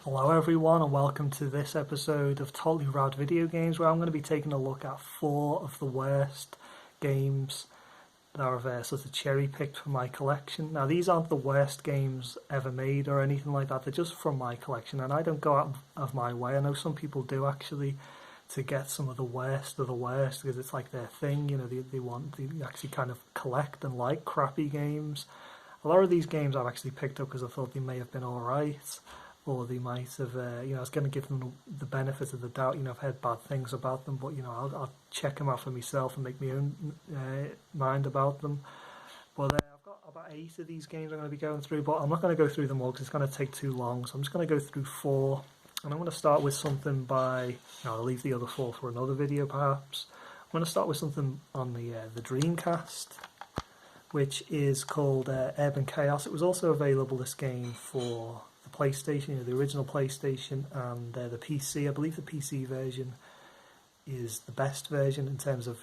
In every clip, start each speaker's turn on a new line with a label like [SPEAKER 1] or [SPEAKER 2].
[SPEAKER 1] Hello everyone and welcome to this episode of Totally Rad Video Games, where I'm going to be taking a look at 4 of the worst games that I've sort of cherry picked from my collection. Now these aren't the worst games ever made or anything like that, they're just from my collection, and I don't go out of my way. I know some people do actually, to get some of the worst because it's like their thing, you know, they actually kind of collect and like crappy games. A lot of these games I've actually picked up because I thought they may have been alright, or they might have, I was going to give them the benefit of the doubt. I've heard bad things about them, but I'll check them out for myself and make my own mind about them. But I've got about 8 of these games I'm going to be going through, but I'm not going to go through them all because it's going to take too long. So I'm just going to go through 4, and I'm going to start with something by. I'll leave the other 4 for another video, perhaps. I'm going to start with something on the Dreamcast, which is called Urban Chaos. It was also available, this game, for the PlayStation, the original PlayStation, and the PC. I believe the PC version is the best version in terms of,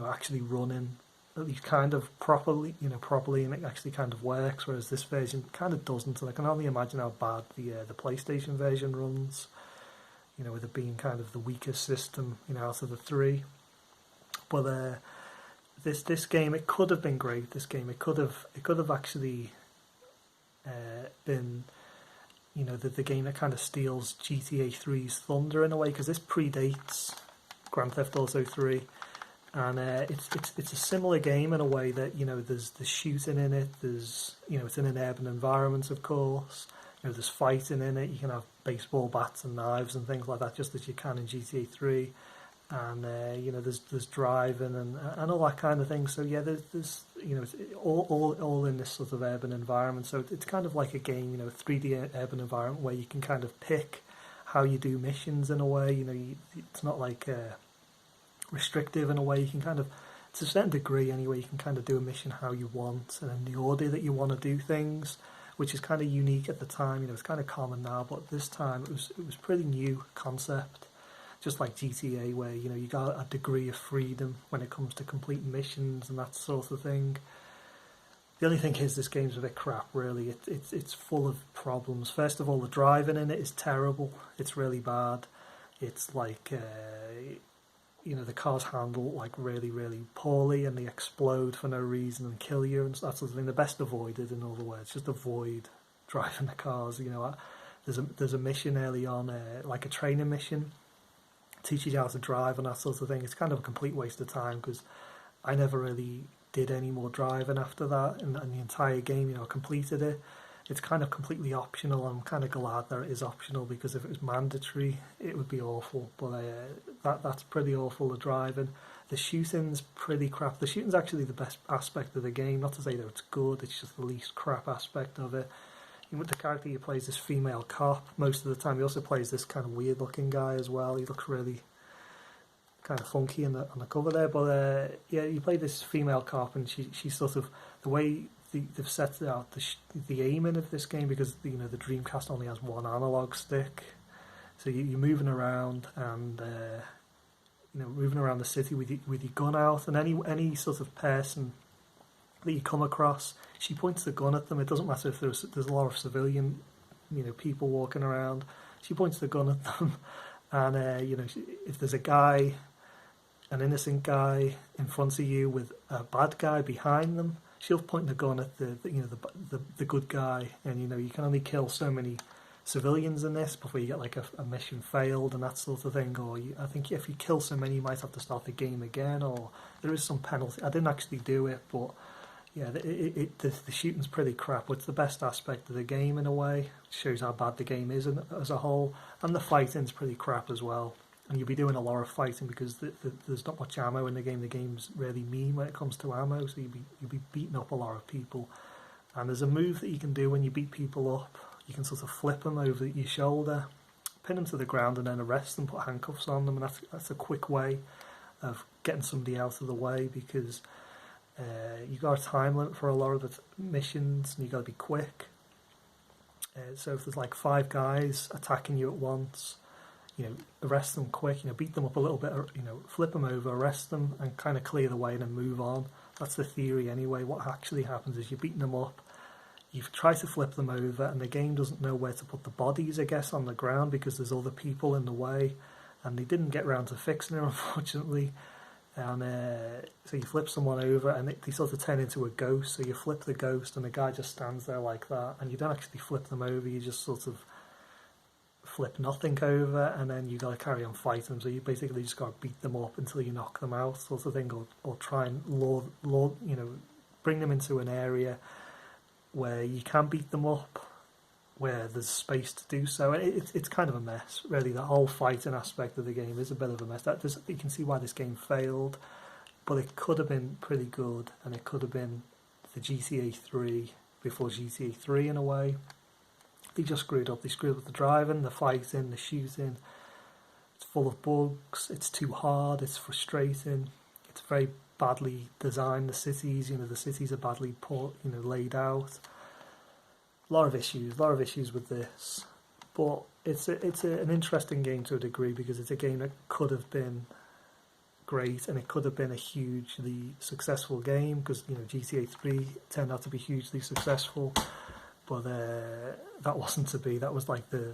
[SPEAKER 1] actually running at least kind of properly, and it actually kind of works, whereas this version kind of doesn't, and I can only imagine how bad the PlayStation version runs, with it being kind of the weakest system, out of the 3. But this game, it could have been great. This game, it could have actually been, the game that kind of steals GTA 3's thunder in a way, because this predates Grand Theft Auto 3, and it's a similar game in a way that there's shooting in it. There's it's in an urban environment, of course. There's fighting in it. You can have baseball bats and knives and things like that, just as you can in GTA 3. And there's driving and all that kind of thing. So yeah, there's it's all in this sort of urban environment. So it's kind of like a game, a 3D urban environment where you can kind of pick how you do missions in a way. It's not like restrictive in a way. You can kind of, to a certain degree anyway, you can kind of do a mission how you want and in the order that you want to do things, which is kind of unique at the time. It's kind of common now, but this time it was pretty new concept. Just like GTA, where you got a degree of freedom when it comes to completing missions and that sort of thing. The only thing is, this game's a bit crap, really. It's full of problems. First of all, the driving in it is terrible. It's really bad. It's like the cars handle like really, really poorly, and they explode for no reason and kill you and that sort of thing. They're best avoided, in other words. Just avoid driving the cars. There's a mission early on, like a training mission. Teaches you how to drive and that sort of thing. It's kind of a complete waste of time because I never really did any more driving after that, and the entire game, I completed it. It's kind of completely optional. I'm kind of glad that it is optional, because if it was mandatory, it would be awful. But that's pretty awful, the driving. The shooting's pretty crap. The shooting's actually the best aspect of the game. Not to say that it's good, it's just the least crap aspect of it. With the character you play is this female cop most of the time. He also plays this kind of weird looking guy as well. He looks really kind of funky on the cover there. But yeah, you play this female cop, and she's sort of, the way they've set out the aiming of this game, because the Dreamcast only has one analog stick, so you're moving around and moving around the city with your gun out, and any sort of person that you come across, she points the gun at them. It doesn't matter if there's a lot of civilian, people walking around. She points the gun at them, and if there's a guy, an innocent guy in front of you with a bad guy behind them, she'll point the gun at the good guy, and you can only kill so many civilians in this before you get like a mission failed and that sort of thing. Or I think if you kill so many, you might have to start the game again, or there is some penalty. I didn't actually do it, but yeah, the shooting's pretty crap. It's the best aspect of the game in a way. It shows how bad the game is as a whole. And the fighting's pretty crap as well. And you'll be doing a lot of fighting because there's not much ammo in the game. The game's really mean when it comes to ammo, so you'll be beating up a lot of people. And there's a move that you can do when you beat people up. You can sort of flip them over your shoulder, pin them to the ground, and then arrest them, put handcuffs on them. And that's a quick way of getting somebody out of the way, because you got a time limit for a lot of the missions, and you got to be quick. So if there's like 5 guys attacking you at once, arrest them quick. Beat them up a little bit. Flip them over, arrest them, and kind of clear the way and then move on. That's the theory anyway. What actually happens is you're beating them up. you try to flip them over, and the game doesn't know where to put the bodies, I guess, on the ground because there's other people in the way, and they didn't get around to fixing it, unfortunately. And so you flip someone over, and they sort of turn into a ghost. So you flip the ghost, and the guy just stands there like that, and you don't actually flip them over. You just sort of flip nothing over, and then you got to carry on fighting them. So you basically just got to beat them up until you knock them out, sort of thing, or try and bring them into an area where you can beat them up, where there's space to do so. It's kind of a mess, really. The whole fighting aspect of the game is a bit of a mess. You can see why this game failed, but it could have been pretty good, and it could have been the GTA 3 before GTA 3 in a way. They just screwed up. They screwed up the driving, the fighting, the shooting. It's full of bugs. It's too hard. It's frustrating. It's very badly designed. The cities, the cities are badly laid out. A lot of issues with this, but it's an interesting game to a degree because it's a game that could have been great, and it could have been a hugely successful game because GTA 3 turned out to be hugely successful, but that wasn't to be. That was like the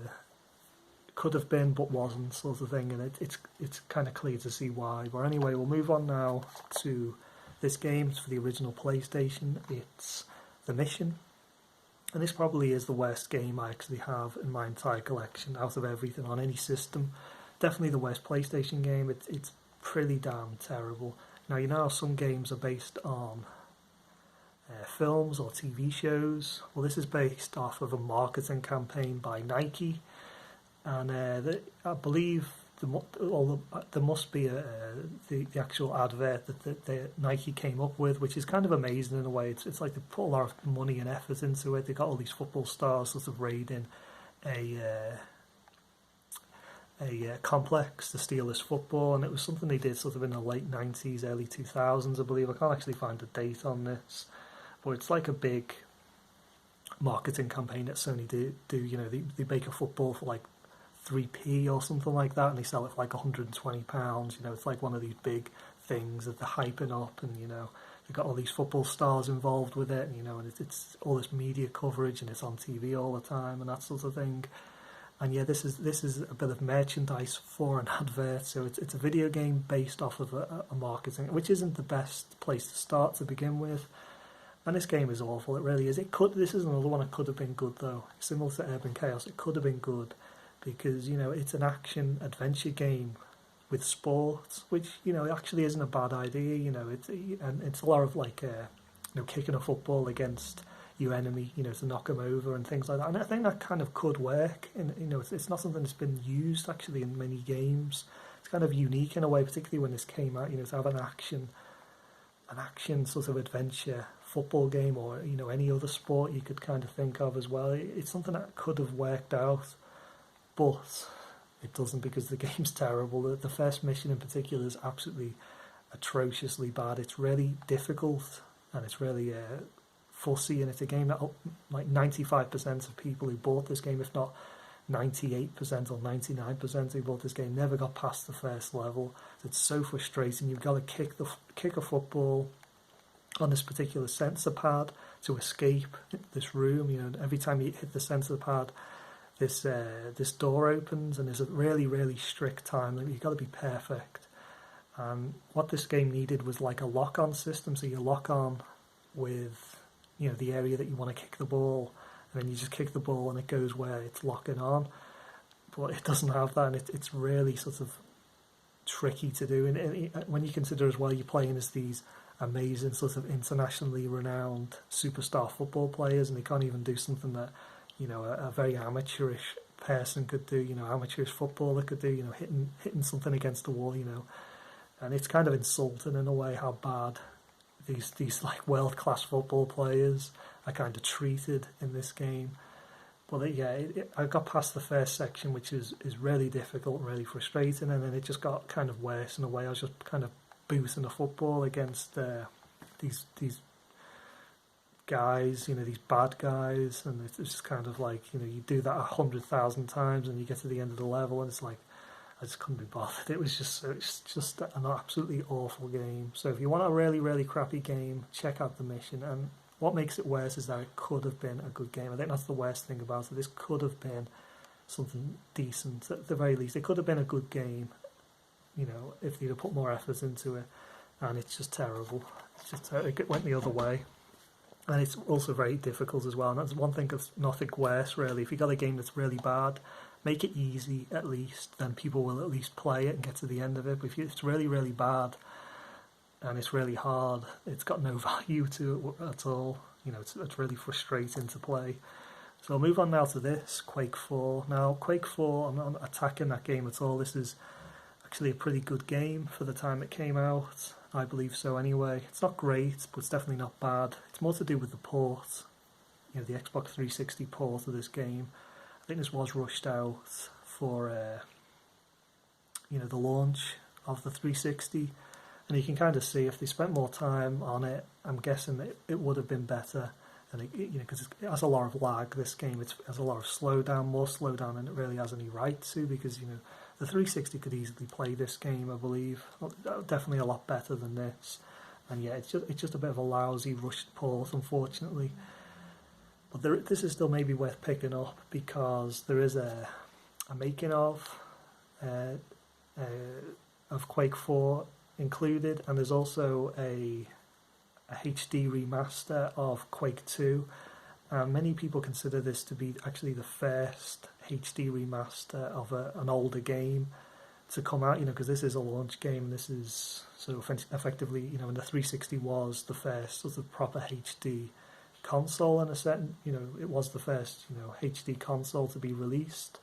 [SPEAKER 1] could have been but wasn't sort of thing, and it's kind of clear to see why. But anyway, we'll move on now to this game. It's for the original PlayStation. It's The Mission. And this probably is the worst game I actually have in my entire collection out of everything on any system. Definitely the worst PlayStation game. It's pretty damn terrible. Now, how some games are based on films or TV shows. Well, this is based off of a marketing campaign by Nike. And I believe there must be the actual advert that Nike came up with, which is kind of amazing in a way. It's like they put a lot of money and effort into it. They got all these football stars sort of raiding a complex to steal this football, and it was something they did sort of in the late 90s, early 2000s, I believe. I can't actually find a date on this, but it's like a big marketing campaign that Sony do. They make a football for like 3p or something like that, and they sell it for like £120. It's like one of these big things that they're hyping up, and they've got all these football stars involved with it, and it's all this media coverage, and it's on TV all the time and that sort of thing. And yeah, this is a bit of merchandise for an advert. So it's a video game based off of a marketing, which isn't the best place to start to begin with. And this game is awful. It really is. This is another one that could have been good though. Similar to Urban Chaos, it could have been good because it's an action adventure game with sport, which actually isn't a bad idea. It's a lot of like kicking a football against your enemy, to knock them over and things like that. And I think that kind of could work. And it's not something that's been used actually in many games. It's kind of unique in a way, particularly when this came out. To have an action sort of adventure football game, or any other sport you could kind of think of as well. It's something that could have worked out, but it doesn't because the game's terrible. The first mission in particular is absolutely atrociously bad. It's really difficult and it's really fussy, and it's a game that like 95% of people who bought this game, if not 98% or 99% who bought this game, never got past the first level. It's so frustrating. You've got to kick a football on this particular sensor pad to escape this room. Every time you hit the sensor pad, this door opens, and there's a really, really strict time limit. You've got to be perfect. What this game needed was like a lock-on system, so you lock on with the area that you want to kick the ball, and then you just kick the ball and it goes where it's locking on. But it doesn't have that, and it's really sort of tricky to do. And when you consider as well, you're playing as these amazing sort of internationally renowned superstar football players, and they can't even do something that a very amateurish person could do, amateurish footballer could do, hitting something against the wall, and it's kind of insulting in a way how bad these like world-class football players are kind of treated in this game. But I got past the first section, which is really difficult and really frustrating, and then it just got kind of worse in a way. I was just kind of booting a football against these guys, these bad guys, and it's just kind of like, you do that 100,000 times and you get to the end of the level and it's like, I just couldn't be bothered. It's just an absolutely awful game. So if you want a really, really crappy game, check out The Mission. And what makes it worse is that it could have been a good game. I think that's the worst thing about it. This could have been something decent at the very least. It could have been a good game, you know, if they'd have put more effort into it. And it's just terrible. It's just it went the other way. And it's also very difficult as well. And that's one thing that's nothing worse, really. If you got a game that's really bad, make it easy at least. Then people will at least play it and get to the end of it. But if it's really, really bad and it's really hard, it's got no value to it at all. You know, it's really frustrating to play. So I'll move on now to this, Quake IV. Now, Quake IV, I'm not attacking that game at all. This is actually a pretty good game for the time it came out. I believe so anyway. It's not great, but it's definitely not bad. It's more to do with the port, you know, the Xbox 360 port of this game. I think this was rushed out for, you know, the launch of the 360. And you can kind of see if they spent more time on it, I'm guessing it would have been better. And you know, because it has a lot of lag. This game, it has a lot of slowdown, more slowdown than it really has any right to. Because you know, the 360 could easily play this game, I believe. Definitely a lot better than this. And yeah, it's just a bit of a lousy rushed port, unfortunately. But this is still maybe worth picking up because there is a making of Quake 4 included, and there's also a HD remaster of Quake 2. Many people consider this to be actually the first HD remaster of an older game to come out, you know, because this is a launch game. This is so effectively, you know, and the 360 was the first sort of proper HD console in a certain, you know, it was the first, you know, HD console to be released.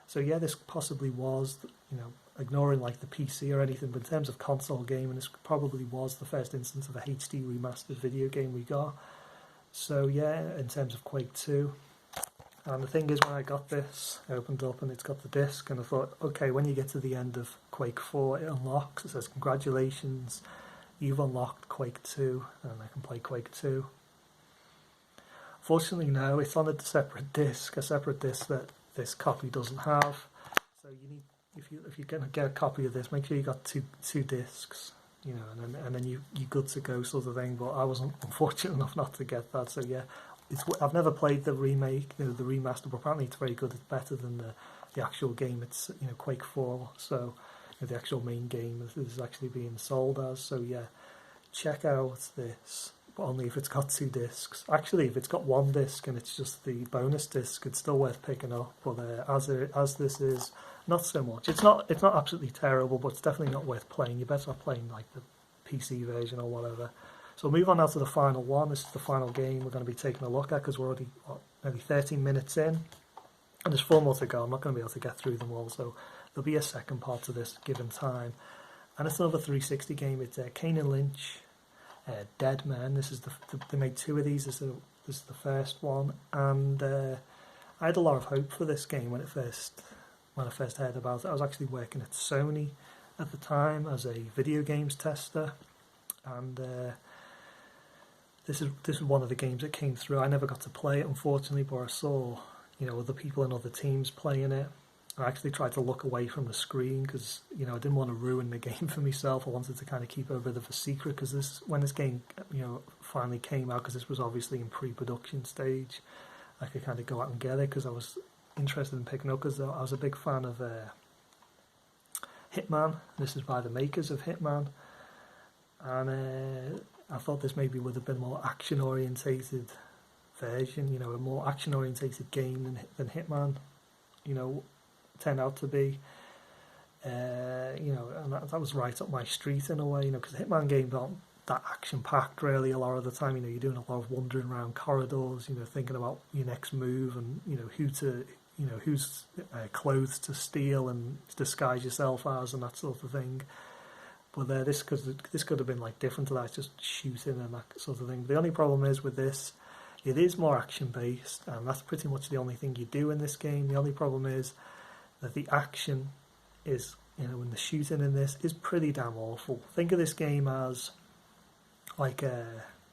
[SPEAKER 1] So yeah, this possibly was, you know, ignoring like the PC or anything, but in terms of console gaming, this probably was the first instance of a HD remastered video game we got. So yeah, in terms of Quake 2. And the thing is, when I got this, I opened up and it's got the disc, and I thought, okay, when you get to the end of Quake 4, it unlocks. It says, congratulations, you've unlocked Quake 2, and I can play Quake 2. Fortunately, no, it's on a separate disc that this copy doesn't have. So you need, if you're going to get a copy of this, make sure you got two discs, you know, and then you're good to go, sort of thing. But I wasn't unfortunate enough not to get that. So yeah, I've never played the remake, the remaster, but apparently it's very good. It's better than the actual game. It's, you know, Quake 4. So you know, the actual main game is actually being sold as. So yeah, check out this. But only if it's got 2 discs. Actually, if it's got 1 disc and it's just the bonus disc, it's still worth picking up. But as this is, not so much. It's not absolutely terrible, but it's definitely not worth playing. You're better off playing like the PC version or whatever. So we'll move on now to the final one. This is the final game we're going to be taking a look at because we're already nearly 13 minutes in, and there's 4 more to go. I'm not going to be able to get through them all, so there'll be a second part to this given time. And it's another 360 game. It's Kane and Lynch. Dead Man. This is they made 2 of these. This is the first one, and I had a lot of hope for this game when I first heard about it. I was actually working at Sony at the time as a video games tester, and this is one of the games that came through. I never got to play it, unfortunately, but I saw, you know, other people in other teams playing it. I actually tried to look away from the screen because, you know, I didn't want to ruin the game for myself. I wanted to kind of keep it a bit of a secret because when this game, you know, finally came out, because this was obviously in pre-production stage, I could kind of go out and get it because I was interested in picking up, because I was a big fan of Hitman. This is by the makers of Hitman, and I thought this maybe would have been a more action-orientated version, you know, a more action-orientated game than Hitman, you know, turned out to be, you know, and that was right up my street in a way, you know, because Hitman games aren't that action-packed really a lot of the time. You know, you're doing a lot of wandering around corridors, you know, thinking about your next move and, you know, whose clothes to steal and disguise yourself as and that sort of thing. But this could have been like different to that. It's just shooting and that sort of thing. But the only problem is with this, it is more action-based, and that's pretty much the only thing you do in this game. The only problem is that the action is, you know, and the shooting in this is pretty damn awful. Think of this game as like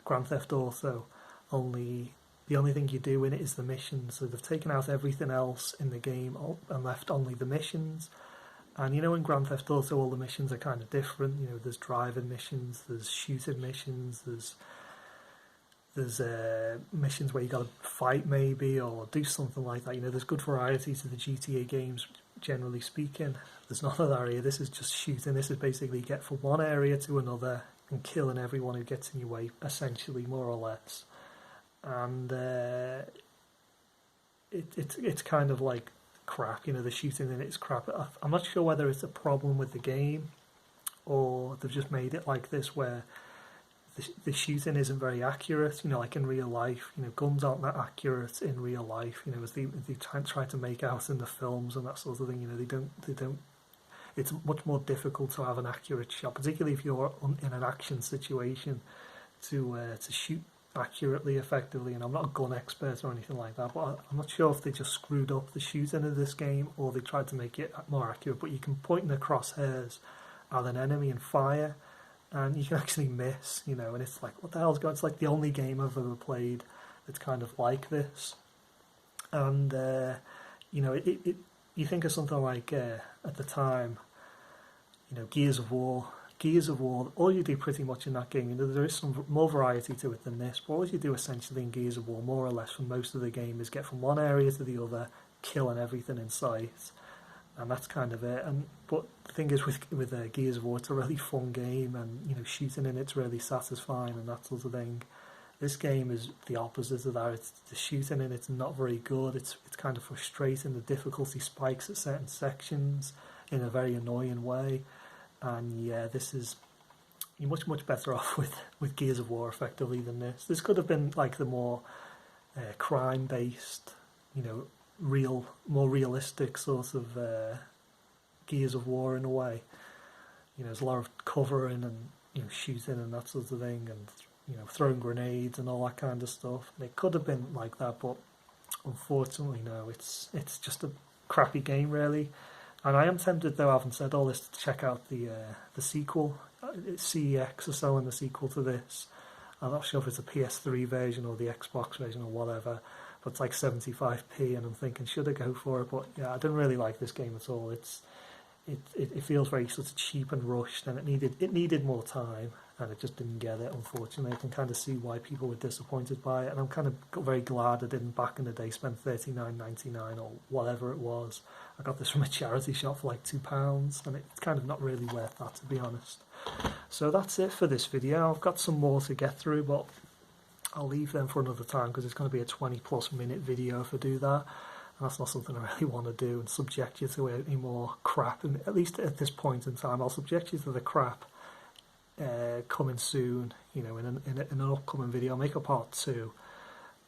[SPEAKER 1] Grand Theft Auto, only the only thing you do in it is the missions. So they've taken out everything else in the game and left only the missions. And you know, in Grand Theft Auto, all the missions are kind of different. You know, there's driving missions, there's shooting missions, there's there's missions where you got to fight maybe or do something like that. You know, there's good variety to the GTA games, generally speaking. There's none of that here. This is just shooting. This is basically get from one area to another and killing everyone who gets in your way, essentially, more or less. And it's kind of like crap, you know, the shooting in it's crap. I'm not sure whether it's a problem with the game or they've just made it like this where the shooting isn't very accurate, you know, like in real life. You know, guns aren't that accurate in real life, you know, as they try to make out in the films and that sort of thing. You know, they don't. It's much more difficult to have an accurate shot, particularly if you're in an action situation, to shoot accurately, effectively. And I'm not a gun expert or anything like that, but I'm not sure if they just screwed up the shooting of this game or they tried to make it more accurate. But you can point in the crosshairs at an enemy and fire, and you can actually miss, you know, and it's like, what the hell's going on? It's like the only game I've ever played that's kind of like this. And, you know, you think of something like, at the time, you know, Gears of War, all you do pretty much in that game, you know, there is some more variety to it than this, but all you do essentially in Gears of War, more or less for most of the game, is get from one area to the other, killing everything in sight. And that's kind of it. But the thing is, with Gears of War, it's a really fun game, and you know, shooting in it's really satisfying and that sort of thing. This game is the opposite of that. It's the shooting in it's not very good. It's kind of frustrating. The difficulty spikes at certain sections in a very annoying way. And yeah, this is, you're much better off with Gears of War effectively than this. This could have been like the more crime based, you know, more realistic sort of Gears of War in a way. You know, there's a lot of covering and, you know, shooting and that sort of thing, and you know, throwing grenades and all that kind of stuff. And it could have been like that, but unfortunately, no. It's just a crappy game, really. And I am tempted, though, having said all this, to check out the sequel. CEX are selling the sequel to this. I'm not sure if it's a PS3 version or the Xbox version or whatever. But it's like 75p, and I'm thinking, should I go for it? But yeah, I didn't really like this game at all. It feels very sort of cheap and rushed, and it needed more time, and it just didn't get it. Unfortunately, I can kind of see why people were disappointed by it, and I'm kind of very glad I didn't back in the day spend $39.99 or whatever it was. I got this from a charity shop for like £2, and it's kind of not really worth that, to be honest. So that's it for this video. I've got some more to get through, but I'll leave them for another time because it's going to be a 20+ minute video if I do that, and that's not something I really want to do and subject you to any more crap. And at least at this point in time, I'll subject you to the crap coming soon, you know, in an upcoming video. I'll make a part 2,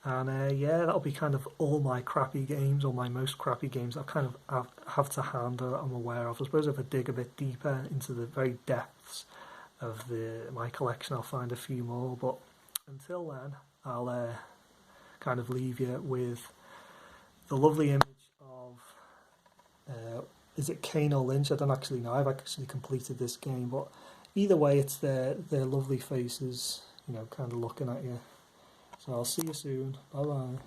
[SPEAKER 1] and yeah, that'll be kind of all my crappy games, or my most crappy games I kind of have to hand that I'm aware of. I suppose if I dig a bit deeper into the very depths of my collection, I'll find a few more, but until then, I'll kind of leave you with the lovely image of, is it Kane or Lynch? I don't actually know. I've actually completed this game, but either way, it's their lovely faces, you know, kind of looking at you. So I'll see you soon. Bye-bye.